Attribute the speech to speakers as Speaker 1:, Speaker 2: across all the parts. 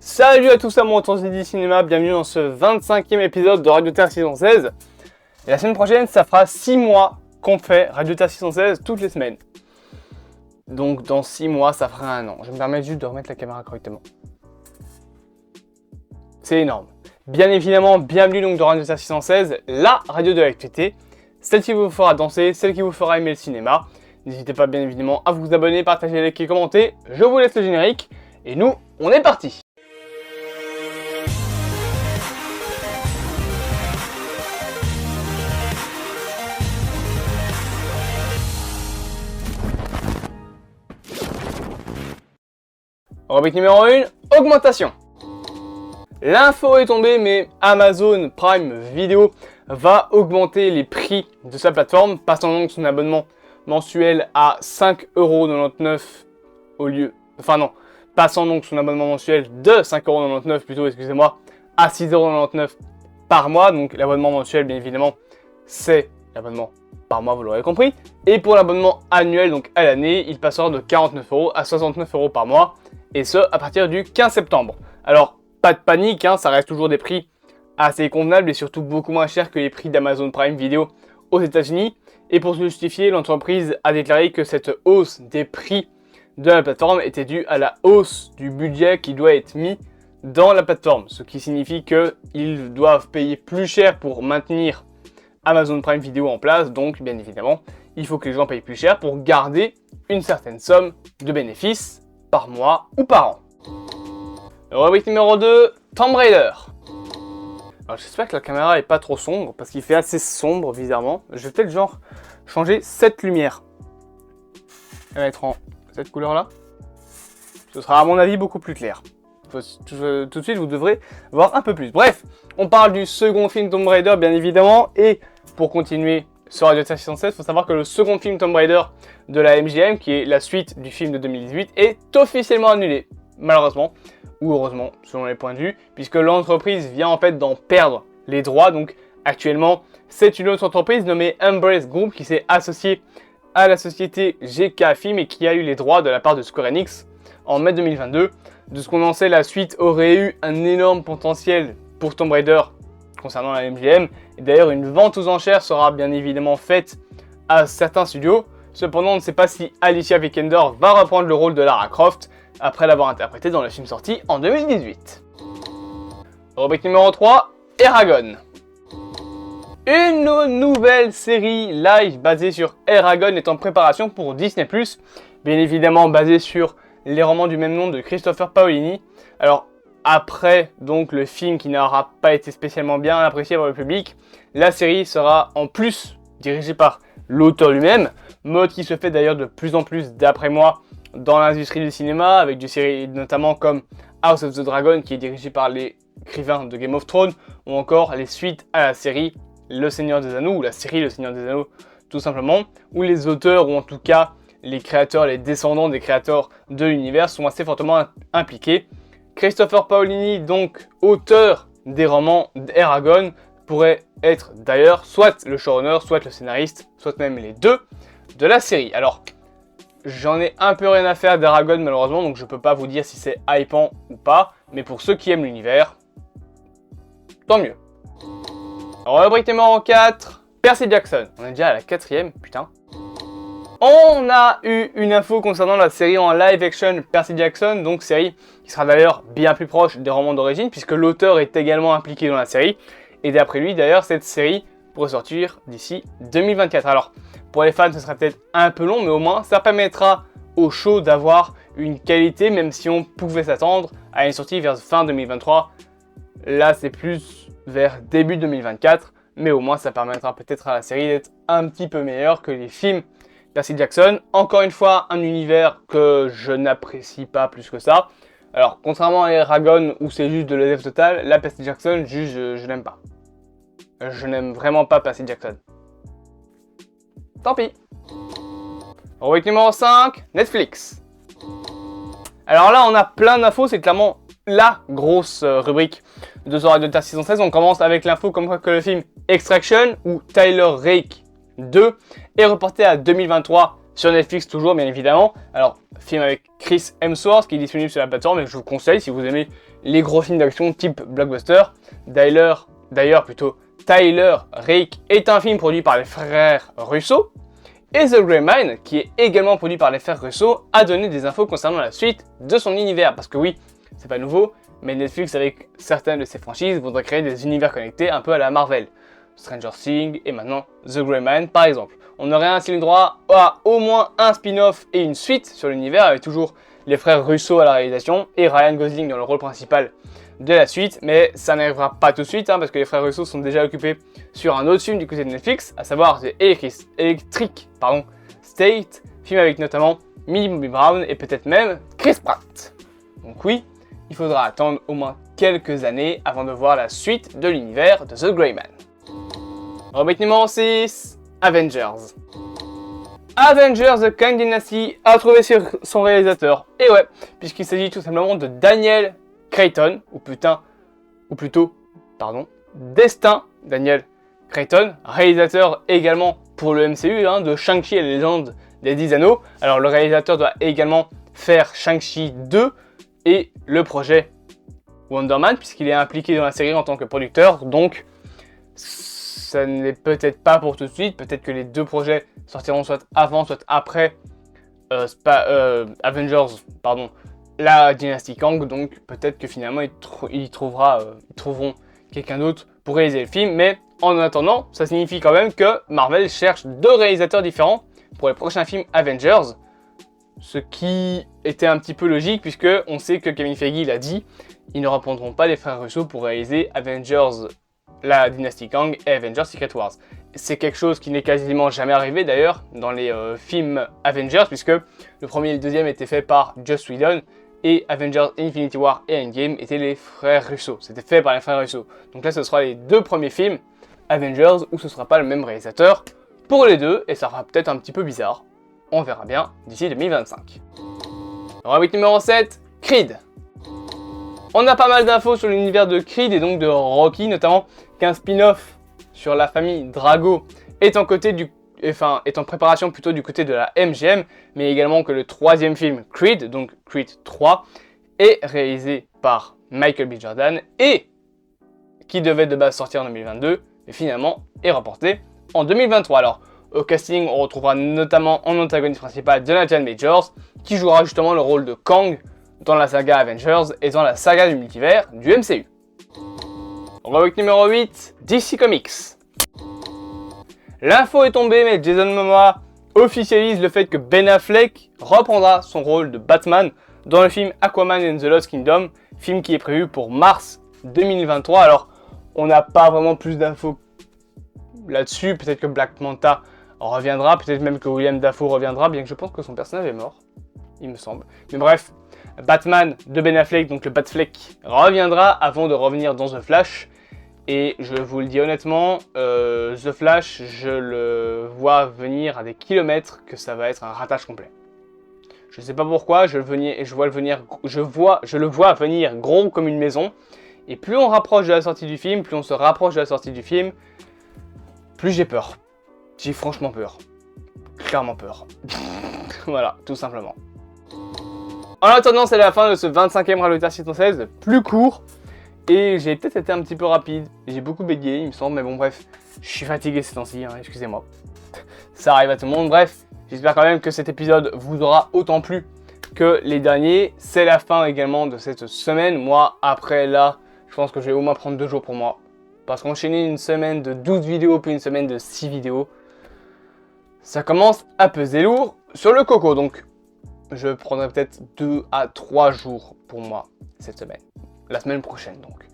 Speaker 1: Salut à tous amoureux de cinéma, bienvenue dans ce 25e épisode de Radio Terre 616. Et la semaine prochaine, ça fera 6 mois qu'on fait Radio Terre 616 toutes les semaines. Donc dans 6 mois, ça fera un an. Je me permets juste de remettre la caméra correctement. C'est énorme. Bien évidemment, bienvenue donc dans Radio Terre 616, la radio de l'actualité. Celle qui vous fera danser, celle qui vous fera aimer le cinéma. N'hésitez pas bien évidemment à vous abonner, partager, liker, commenter. Je vous laisse le générique. Et nous, on est parti. Rubrique numéro 1, augmentation. L'info est tombée, mais Amazon Prime Video va augmenter les prix de sa plateforme, passant donc son abonnement mensuel à 5,99€ au lieu... Enfin non, passant donc son abonnement mensuel de 5,99€ plutôt, excusez-moi, à 6,99€ par mois. Donc l'abonnement mensuel, bien évidemment, c'est l'abonnement par mois, vous l'aurez compris. Et pour l'abonnement annuel, donc à l'année, il passera de 49€ à 69€ par mois. Et ce, à partir du 15 septembre. Alors, pas de panique, hein, ça reste toujours des prix assez convenables et surtout beaucoup moins chers que les prix d'Amazon Prime Video aux États-Unis. Et pour se justifier, l'entreprise a déclaré que cette hausse des prix de la plateforme était due à la hausse du budget qui doit être mis dans la plateforme. Ce qui signifie qu'ils doivent payer plus cher pour maintenir Amazon Prime Video en place. Donc, bien évidemment, il faut que les gens payent plus cher pour garder une certaine somme de bénéfices par mois ou par an. Rubrique numéro 2, Tomb Raider. Alors j'espère que la caméra est pas trop sombre, parce qu'il fait assez sombre bizarrement. Je vais peut-être genre changer cette lumière. Elle va être en cette couleur là. Ce sera à mon avis beaucoup plus clair. Tout de suite vous devrez voir un peu plus. Bref, on parle du second film Tomb Raider bien évidemment. Et pour continuer sur Radio Terre 616, il faut savoir que le second film Tomb Raider de la MGM, qui est la suite du film de 2018, est officiellement annulé. Malheureusement, ou heureusement, selon les points de vue, puisque l'entreprise vient en fait d'en perdre les droits. Donc actuellement, c'est une autre entreprise nommée Embrace Group qui s'est associée à la société GK Film et qui a eu les droits de la part de Square Enix en mai 2022. De ce qu'on en sait, la suite aurait eu un énorme potentiel pour Tomb Raider concernant la MGM. Et d'ailleurs, une vente aux enchères sera bien évidemment faite à certains studios. Cependant, on ne sait pas si Alicia Vikander va reprendre le rôle de Lara Croft après l'avoir interprété dans le film sorti en 2018. Rubrique numéro 3, Eragon. Une nouvelle série live basée sur Eragon est en préparation pour Disney+, bien évidemment basée sur les romans du même nom de Christopher Paolini. Alors, après donc le film qui n'aura pas été spécialement bien apprécié par le public, la série sera en plus dirigée par l'auteur lui-même, mode qui se fait d'ailleurs de plus en plus d'après moi dans l'industrie du cinéma, avec des séries notamment comme House of the Dragon qui est dirigé par les écrivains de Game of Thrones, ou encore les suites à la série Le Seigneur des Anneaux, ou la série Le Seigneur des Anneaux tout simplement, où les auteurs, ou en tout cas les créateurs, les descendants des créateurs de l'univers sont assez fortement impliqués. Christopher Paolini, donc auteur des romans d'Eragon, pourrait être d'ailleurs soit le showrunner, soit le scénariste, soit même les deux de la série. Alors, j'en ai un peu rien à faire d'Eragon malheureusement, donc je peux pas vous dire si c'est hypant ou pas, mais pour ceux qui aiment l'univers, tant mieux. Rubrique numéro 4, Percy Jackson. On est déjà à la 4ème, putain. On a eu une info concernant la série en live action Percy Jackson, donc série qui sera d'ailleurs bien plus proche des romans d'origine, puisque l'auteur est également impliqué dans la série. Et d'après lui, d'ailleurs, cette série pourrait sortir d'ici 2024. Alors, pour les fans, ce sera peut-être un peu long, mais au moins, ça permettra au show d'avoir une qualité, même si on pouvait s'attendre à une sortie vers fin 2023. Là, c'est plus vers début 2024, mais au moins, ça permettra peut-être à la série d'être un petit peu meilleure que les films Percy Jackson. Encore une fois, un univers que je n'apprécie pas plus que ça. Alors, contrairement à Eragon, où c'est juste de l'EDF total, la Percy Jackson, juste, je n'aime pas. Je n'aime vraiment pas Percy Jackson. Tant pis. Rubrique numéro 5, Netflix. Alors là, on a plein d'infos, c'est clairement la grosse rubrique de ce Radio Terre 616. On commence avec l'info comme quoi que le film Extraction, ou Tyler Rake 2, est reporté à 2023 sur Netflix toujours bien évidemment. Alors, film avec Chris Hemsworth qui est disponible sur la plateforme et que je vous conseille si vous aimez les gros films d'action type blockbuster. D'ailleurs, Tyler Rake est un film produit par les frères Russo. Et The Grey Man, qui est également produit par les frères Russo, a donné des infos concernant la suite de son univers. Parce que oui, c'est pas nouveau, mais Netflix avec certaines de ses franchises voudrait créer des univers connectés un peu à la Marvel. Stranger Things et maintenant The Grey Man par exemple. On aurait ainsi le droit à au moins un spin-off et une suite sur l'univers avec toujours les frères Russo à la réalisation et Ryan Gosling dans le rôle principal de la suite, mais ça n'arrivera pas tout de suite parce que les frères Russo sont déjà occupés sur un autre film du côté de Netflix, à savoir The Electric State, film avec notamment Millie Bobby Brown et peut-être même Chris Pratt. Donc oui, il faudra attendre au moins quelques années avant de voir la suite de l'univers de The Grey Man. Rubrique numéro 6, Avengers. Avengers The Kang Dynasty a trouvé sur son réalisateur. Et ouais, puisqu'il s'agit tout simplement de Daniel Cretton, ou plutôt, Destin Daniel Cretton, réalisateur également pour le MCU de Shang-Chi et la légende des 10 anneaux. Alors le réalisateur doit également faire Shang-Chi 2 et le projet Wonder Man, puisqu'il est impliqué dans la série en tant que producteur, donc ça n'est peut-être pas pour tout de suite, peut-être que les deux projets sortiront soit avant, soit après la dynastie Kang, donc peut-être que finalement ils trouveront quelqu'un d'autre pour réaliser le film, mais en attendant, ça signifie quand même que Marvel cherche deux réalisateurs différents pour les prochains films Avengers, ce qui était un petit peu logique puisque on sait que Kevin Feige l'a dit, ils ne reprendront pas les frères Russo pour réaliser Avengers la dynastie Kang et Avengers Secret Wars. C'est quelque chose qui n'est quasiment jamais arrivé d'ailleurs dans les films Avengers puisque le premier et le deuxième étaient faits par Joss Whedon et Avengers Infinity War et Endgame étaient les frères Russo. C'était fait par les frères Russo. Donc là ce sera les deux premiers films Avengers où ce sera pas le même réalisateur pour les deux et ça fera peut-être un petit peu bizarre. On verra bien d'ici 2025. Rubrique numéro 7, Creed. On a pas mal d'infos sur l'univers de Creed et donc de Rocky, notamment qu'un spin-off sur la famille Drago est en préparation plutôt du côté de la MGM, mais également que le troisième film Creed, donc Creed 3, est réalisé par Michael B. Jordan et qui devait de base sortir en 2022, mais finalement est reporté en 2023. Alors, au casting, on retrouvera notamment en antagoniste principal Jonathan Majors, qui jouera justement le rôle de Kang dans la saga Avengers et dans la saga du multivers du MCU. Rubrique numéro 8, DC Comics. L'info est tombée, mais Jason Momoa officialise le fait que Ben Affleck reprendra son rôle de Batman dans le film Aquaman and the Lost Kingdom, film qui est prévu pour mars 2023. Alors, on n'a pas vraiment plus d'infos là-dessus, peut-être que Black Manta reviendra, peut-être même que William Dafoe reviendra, bien que je pense que son personnage est mort, il me semble. Mais bref, Batman de Ben Affleck, donc le Batfleck, reviendra avant de revenir dans The Flash. Et je vous le dis honnêtement, The Flash, je le vois venir à des kilomètres que ça va être un ratage complet. Je sais pas pourquoi, je le vois venir gros comme une maison. Et plus on rapproche de la sortie du film, plus on se rapproche de la sortie du film, plus j'ai peur. J'ai franchement peur. Clairement peur. Voilà, tout simplement. En attendant, c'est la fin de ce 25e Ralentar 616, plus court. Et j'ai peut-être été un petit peu rapide. J'ai beaucoup bégayé, il me semble, mais bon, bref. Je suis fatigué ces temps-ci, excusez-moi. Ça arrive à tout le monde, bref. J'espère quand même que cet épisode vous aura autant plu que les derniers. C'est la fin également de cette semaine. Moi, après là, je pense que je vais au moins prendre 2 jours pour moi. Parce qu'enchaîner une semaine de 12 vidéos, puis une semaine de 6 vidéos, ça commence à peser lourd sur le coco. Donc, je prendrai peut-être 2 à 3 jours pour moi cette semaine. La semaine prochaine donc.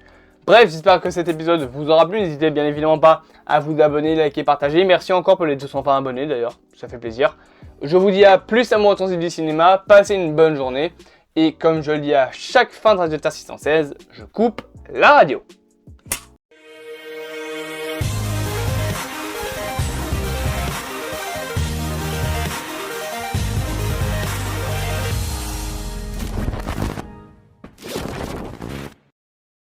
Speaker 1: Bref, j'espère que cet épisode vous aura plu. N'hésitez bien évidemment pas à vous abonner, liker, partager. Merci encore pour les 220 abonnés d'ailleurs, ça fait plaisir. Je vous dis à plus à moi du cinéma, passez une bonne journée. Et comme je le dis à chaque fin de Ralentar 616, je coupe la radio.